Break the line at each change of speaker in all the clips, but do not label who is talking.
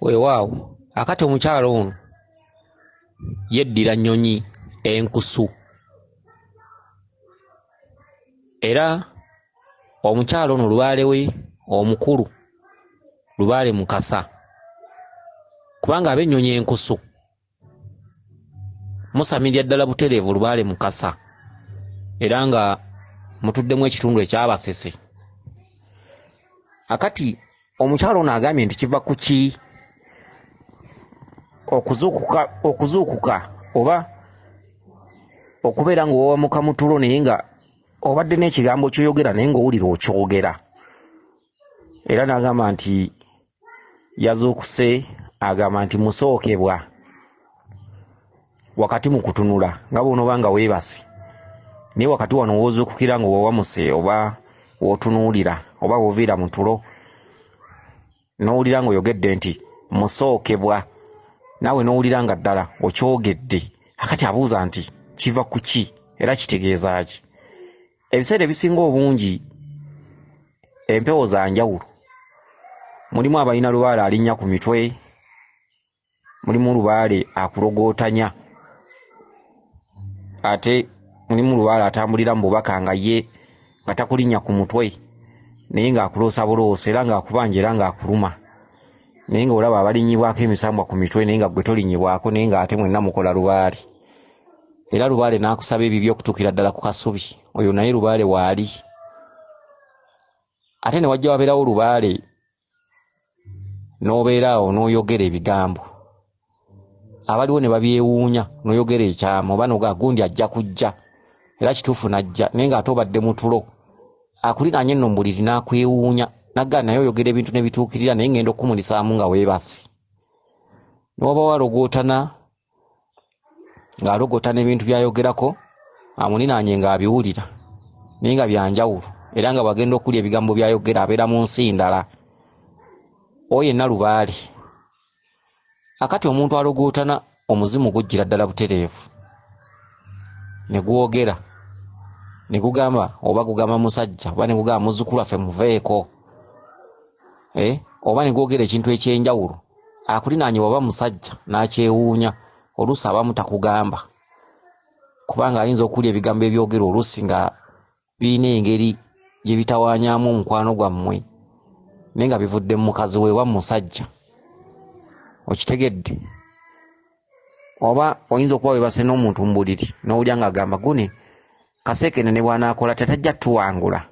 Weewaawo akati omukyalo ono yeddira nnyonyi enkusu era omukyalo ono lubaale we omukulu lubaale mukasa kubanga ab'ennyonyi enkusu musamirya ddala butereevu lubaale mukasa era nga mutuddemu ekitundu ekyabasese. Akati omukyalo ono agambye nti kiva kuki okuzuukuka oba okubeera ng'owawamuka mu tulo naye nga obadde n'ekigambo ky'oyogera naye ng'owulira okyogera. Era n'agamba nti yazuukuse, agamba nti musookebwa wakati mu kutunula nga bw'onooba nga weebase naye wakati wano w'ozuukukira ng'owawamuse oba w'otunuulira oba w'oviira mu tulo n'owulira ng'oyogedde nti musookebwa naawe n'owulira nga ddala okyogedde. Akati abuuza nti kiva ku ki era kitegeeza ki? Ebiseera ebisinga obungi empewo za njawulo. Mulimu abalina lubaale alinnya ku mitwe, mulimu lubaale akulogotanya, ate mulimu lubaale atambulira mu bubaka nga ye nga takulinnya ku mutwe naye ng'akuloosa buloosa era ng'akubanja era ng'akuluma naye ng'olaba abalinyibwako emisambwa ku mitwe naye nga ggwe tolinyibwako naye ng'ate mwenna mukola lubaale. Era lubaale n'akusaba ebibyo okutuukira ddala ku kasubi, oyo naye lubaale waali. Ate ne wajja wabeerawo lubaale n'obeeraawo n'oyogera ebigambo, abaliwo ne babyewuunya n'oyogera ekyama oba noga gundi ajja kujja era kituufu najja naye ng'ate obadde mu tulo akuliraanye nno mu buliri n'akwewuunya nagga naye oyogera ebintu ne bituukirira naye ngenda okumulisaamu nga weebase. Ne waba walogotana ng'alogotana ebintu by'ayogerako amuninaanye ng'abiwulira naye nga byanjawulo era nga bagenda okulya ebigambo by'ayogera abeera mu nsi ndala. Oyo yenna lubaale. Akati omuntu alogotana omuzimu gujjira ddala butereevu ne gwogera ne gugamba oba gugamba musajja oba ne gugamba muzzukulu waffe muveeko oba ne gwogera ekintu ekyenjawulo akulinaanye waba musajja n'akyewuunya oluusi abamu takugamba kubanga ayinza okulya ebigambo ebyogera oluusi nga birina engeri gye bitawaanyaamu omukwano gwammwe naye nga bivudde mu mukazi we wa musajja. Okitegedde? Oba oyinza okuba weebase n'omuntu mu buliri n'owulira ng'agamba gune kaseekene ne bw'anaakola tetajja tuwangula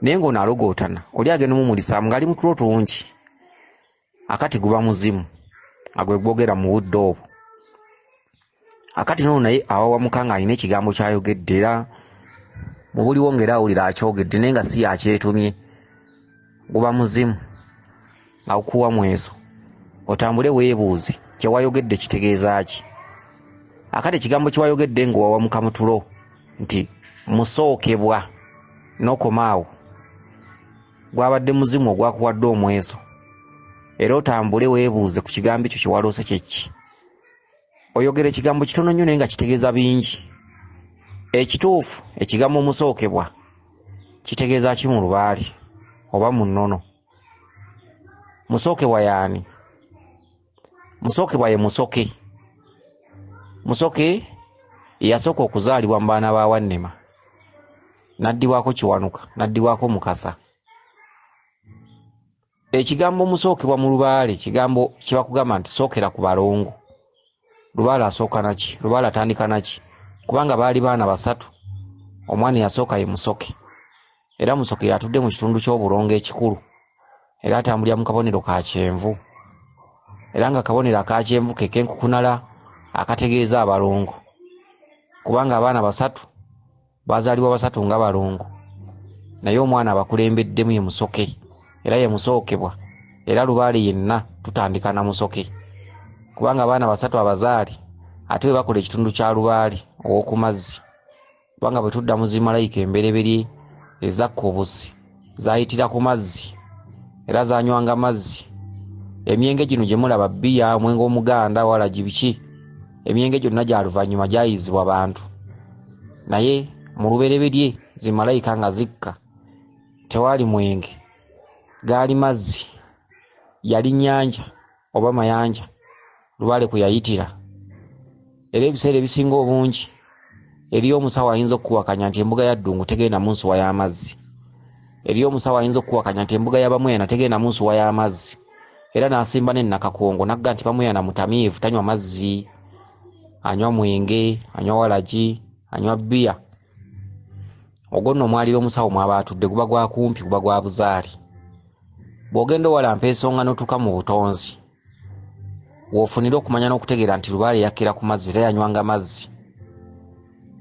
naye ng'ono alogotana oli agenda mumulisaamu ng'ali mu tulo tungi. Akati guba muzimu agwe gwogera mu budde obwo. Akati n'ono naye awawamuka ng'alina ekigambo ky'ayogedde era mu buliwo ng'era awulira akyogedde naye nga si yakyetumye. Guba muzimu awukuwa mweso otambule weebuuze kye wayogedde kitegeeza ki? Akati ekigambo kye wayogedde ng'owawamuka mu tulo nti musookebwa n'okomaawo gwabadde muzimu ogwakuwadde omweso era otambule weebuuze ku kigambo ekyo kye waloose kyeki. Oyogera ekigambo kitono nnyo naye nga kitegeeza bingi. Ekituufu ekigambo musookebwa kitegeeza ki mu lubaale oba mu nnono? Musookebwa yaani? Musookebwa ye musoke. Musoke yasooka okuzaalibwa mu baana ba Wannema n'addibwako Kiwanuka n'addibwako Mukasa. Ekigambo musookebwa mu lubaale kigambo kye bakugamba nti sookera ku balongo. Lubaale asooka naki? Lubaale atandika naki? Kubanga baali baana basatu, omwana eyasooka ye musoke era musoke yatudde mu kitundu ky'obulongo ekikulu era atambulira mu kabonero ka kyenvu era nga kabonero aka kyenvu ke kenkukunala akategeeza abalongo kubanga abaana basatu bazaalibwa basatu nga balongo naye omwana abakulembeddemu ye musoke era ye musookebwa era lubaale yenna tutandika na musoke kubanga abaana basatu abazaali ate bwe bakola ekitundu kya lubaale ow'oku mazzi kubanga bwe tudda mu zimalayika embereberye ezakka obusi zaayitira ku mazzi era zaanywanga mazzi. Emyenge gino gye mulaba bbiya, omwenge omuganda, walagi biki, emyenge gyonna gya luvannyuma gyayizibwa bantu naye mu lubereberye zimalayika nga zikka tewaali mwenge, gaali mazzi, yali nnyanja oba mayanja lubaale kwe yayitira. Era ebiseera ebisinga obungi eriyo omusawo ayinza okuwakanya nti embuga ya Ddungu tegenda mu nsuwa y'amazzi. Eriyo omusawo ayinza okuwakanya nti embuga ya Bamweyana tegenda mu nsuwa y'amazzi. Era n'asimba ne Nakakongo n'agga nti Bamweyana mutamiivu tanywa mazzi, anywa mwenge, anywa walagi, anywa bbiya. Ogwo nno mwalira omusawo mwaba atudde guba gwa kumpi, guba gwa buzaali. Bw'ogenda owalampa ensonga n'otuuka mu butonzi, w'ofunira okumanya n'okutegeera nti lubaale yakkira ku mazzi era yanywanga mazzi.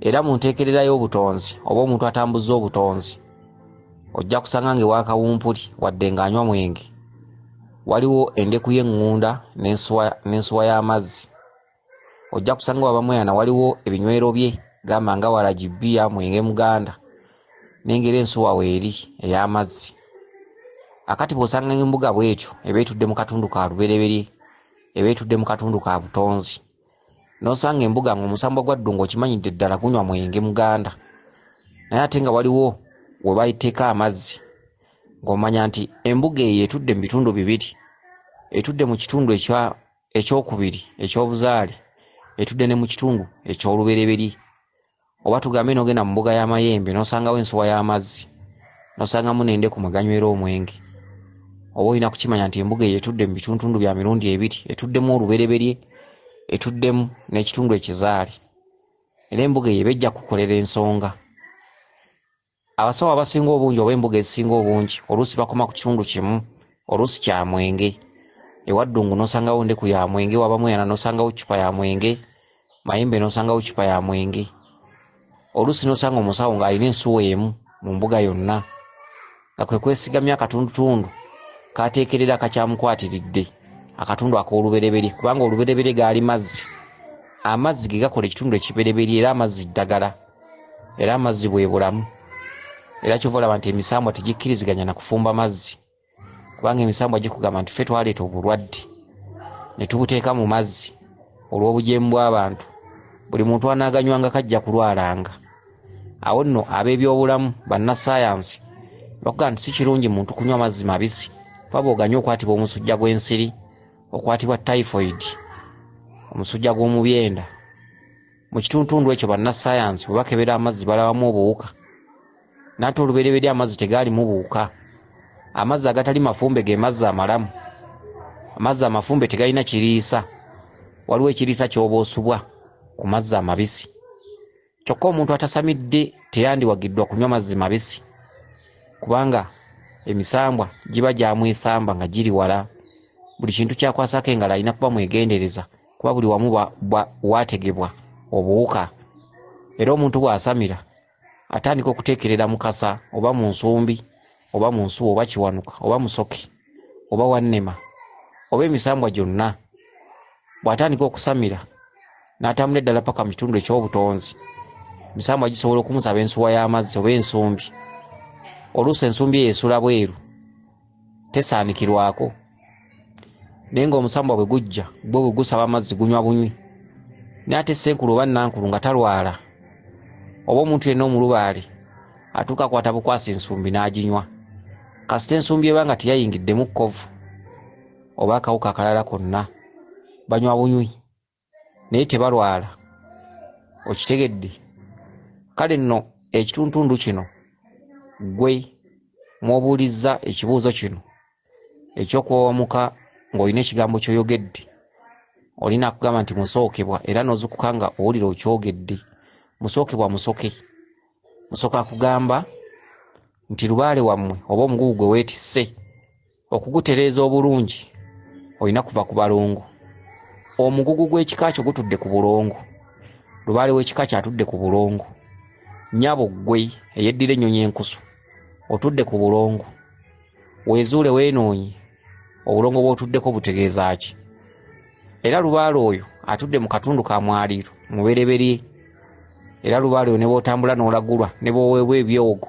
Era mu nteekerera y'obutonzi oba omuntu atambuza obutonzi, ojja kusanga ng'ewa kawumpuli wadde ng'anywa mwenge waliwo endeku y'eŋŋunda n'ensuwa y'amazzi. Ojja kusanga wa Bamweyana waliwo ebinywero bye gamba nga walagi, bbiya, mwenge muganda, n'engeri ensuwa weeri ey'amazzi. Akati bw'osanga embuga bw'etyo eba etudde mu katundu ka lubereberye, eba etudde mu katundu ka butonzi, n'osanga embuga ng'omusambwa gwa Ddungu okimanyidde ddala gunywa mwenge muganda, naye ate nga waliwo we bayiteeka amazzi, ng'omanya nti embuga eyo etudde mu bitundu bibiri. Etudde mu kitundu ekyokubiri eky'obuzaale, etudde ne mu kitundu eky'olubereberye. Oba tugambe n'ogenda mu mbuga y'amayembe n'osangawo ensuwa y'amazzi, n'osangamu n'endeku mwe ganywera omwenge. Oba olina kukimanya nti embuga eyo etudde mu bitundu bya mirundi ebiri, etuddemu olubereberye, etuddemu n'ekitundu ekizaale. Era embuga eyo bejja kukolera ensonga. Abasawo abasinga obungi oba embuga ezisinga obungi oluusi bakoma ku kitundu kimu, oluusi kya mwenge. Ewa Ddungu n'osangawo ndeku ya mwenge, wa Bamweyana n'osangawo ccupa ya mwenge, Mayembe n'osangawo ccupa ya mwenge. Oluusi n'osanga omusawo ng'alina ensuwa emu mu mbuga yonna, nga kwe kwesigamya akatundutundu kaateekerera kakyamukwatiridde, akatundu ak'olubereberye, kubanga olubereberye gaali mazzi. Amazzi ge gakola ekitundu ekibereberye, era amazzi ddagala, era amazzi bwe bulamu. Era kyova olaba nti emisambwa tegikkiriziganya na kufumba mazzi, kubanga emisambwa gikugamba nti ffe twaleeta obulwadde ne tubuteeka mu mazzi olw'obujeemu bw'abantu, buli muntu anaaganywanga kajja kulwalanga. Awo nno ab'ebyobulamu bannassaayansi bakugamba nti si kirungi muntu kunywa mazzi mabisi, kuba bw'oganya okwatibwa omusujja gw'ensiri, okwatibwa typhoid, omusujja gw'omubyenda. Mu kitundu ekyo bannassaayansi bwe bakebera amazzi balabamu obuwuka, nate olubereberye amazzi tegaalimu buwuka. Amazzi agatali mafumbe ge mazzi amalamu. Amazzi amafumbe tegalina kiriisa, waliwo ekiriisa ky'oba osubwa ku mazzi amabisi. Kyokka omuntu atasamidde teyandiwagiddwa kunywa mazzi mabisi, kubanga emisambwa giba gyamwesamba nga giri wala. Buli kintu kyakwasako engalo alina kuba mwegendereza, kuba buli wamu waategebwa obuwuka. Era omuntu bw'asamira atandika okuteekerera mukasa, oba mu nsumbi, oba mu nsuwa, oba kiwanuka, oba musoke, oba wannema, oba emisambwa gyonna. Bw'atandika okusamira n'atambula eddala paka mu kitundu eky'obutonzi, emisambwa gisobola okumusaba ensuwa y'amazzi oba ensumbi. Oluusi ensumbi eyo esula bweru, tesaanikirwako. Naye ng'omusambwa bwe gujja gwe bwe gusaba amazzi gunywa bunywi. Naye ate Ssenkulu oba Nankulu nga talwala, oba omuntu yenna omulubaale atuuka akwata bukwasi ensumbi n'aginywa, kasita ensumbi eba nga teyayingiddemu kkovu oba akawuka akalala konna, banywa bunywi naye tebalwala. Okitegedde? Kale nno ekitundu kino gwe mw'obuulizza ekibuuzo kino eky'okwawamuka ng'olina ekigambo ky'oyogedde, olina kugamba nti musookebwa, era n'ozukuka nga owulira okyogedde. Musookebwa musoke. Musoke akugamba nti lubaale wammwe oba omugugu gwe weetisse okugutereeza obulungi olina kuva ku balongo. Omugugu gw'ekika kyo gutudde ku bulongo, lubaale w'ekika kyatudde ku bulongo. Nnyabo ggwe eyeddira ennyonyi enkusu otudde ku bulongo. Weezuule weenoonye obulongo bw'otuddeko butegeeza ki? Era lubaale oyo atudde mu katundu ka mwaliiro mubereberye. Era lubaale oyo ne bw'otambula n'olagulwa, ne bw'oweebwa ebyogo,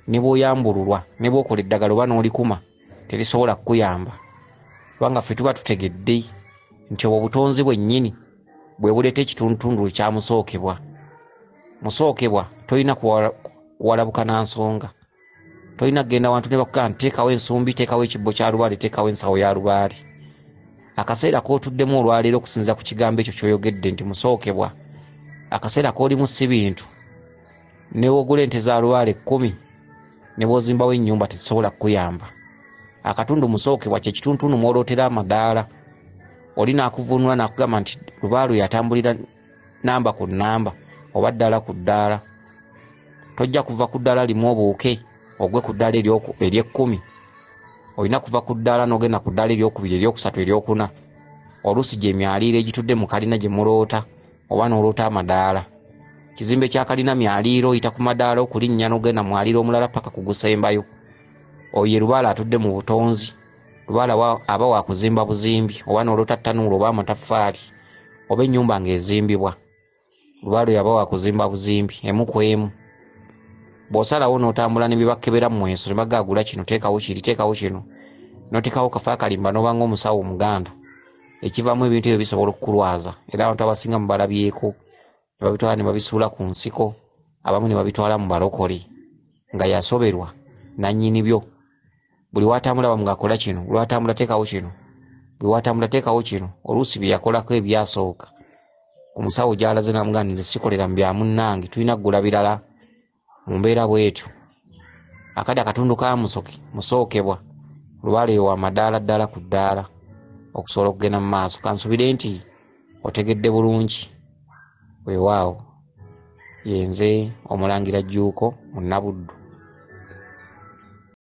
ne bw'oyambululwa, ne bw'okola eddagala oba n'olikuma, terisobola kukuyamba. Kubanga ffe tuba tutegedde nti obwo butonzi bwennyini bwe buleeta ekitundutundu ekya musookebwa. Musookebwa tolina kuwalabuka na nsonga. Tolina kugenda wantu ne bakugamba nti teekawo ensumbi, teekawo ekibbo kya lubaale, teekawo ensawo ya lubaale. akaseera k'otuddemu olwaleero okusinza ku kigambo ekyo ky'oyogedde nti musookebwa, akaseera k'olimu si bintu, ne wogula ente za lubaale 10 ne bw'ozimbawo ennyumba tezisobola kukuyamba. Akatundu musookebwa kye kituntunu mw'olootera amadaala. Oli n'akuvunula n'akugamba nti lubaale yatambulira namba ku namba oba ddaala ku ddaala. Tojja kuva ku ddaala limu obuuke ogwe ku ddaala ery'ekkumi. Olina kuva ku ddaala n'ogenda ku ddaala eryokubiri, eryokusatu, eryokuna. Oluusi gye myaliiro egitudde mu kalina gye muloota oba n'oloota amadaala. Kizimbe kya kalina myaliiro, oyita ku madaala okulinnya n'ogenda mwaliiro omulala paka kugusembayo. Oyo lubaale atudde mu butonzi. Lubaale aba wa kuzimba buzimbi oba n'oloota ttanuulu oba amataffaali oba ennyumba ng'ezimbibwa. Lubaale aba wa kuzimba buzimbi emu ku emu. Bw'osalawo n'otambula ne bibakebera mu mweso ne bagaagula kino teekawo kiri, teekawo kino, n'oteekawo kafa akalimba n'oba ng'omusawo Omuganda, ekivaamu ebintu ebyo bisobola okukulwaza era abantu abasinga mu balabyeko ne babitwala ne babisuula ku nsiko, abamu ne babitwala mu balokole nga yasoberwa nannyini byo. Buli watambula bamuga akola kino, buli watambula teekawo kino, buli watambula teekawo kino. Oluusi bye yakolako ebyasooka ku musawo gy'alaze n'amugamba nze sikolera mu bya munnange, tulina ggula birala mu mbeera bw'etyo. Akadde akatundu ka musookebwa lubaale yo wa madaala ddala ku ddaala okusobola okugenda mu maaso. Kansubire nti otegedde bulungi. Weewaawo, yenze Omulangira Jjuuko Munabuddu.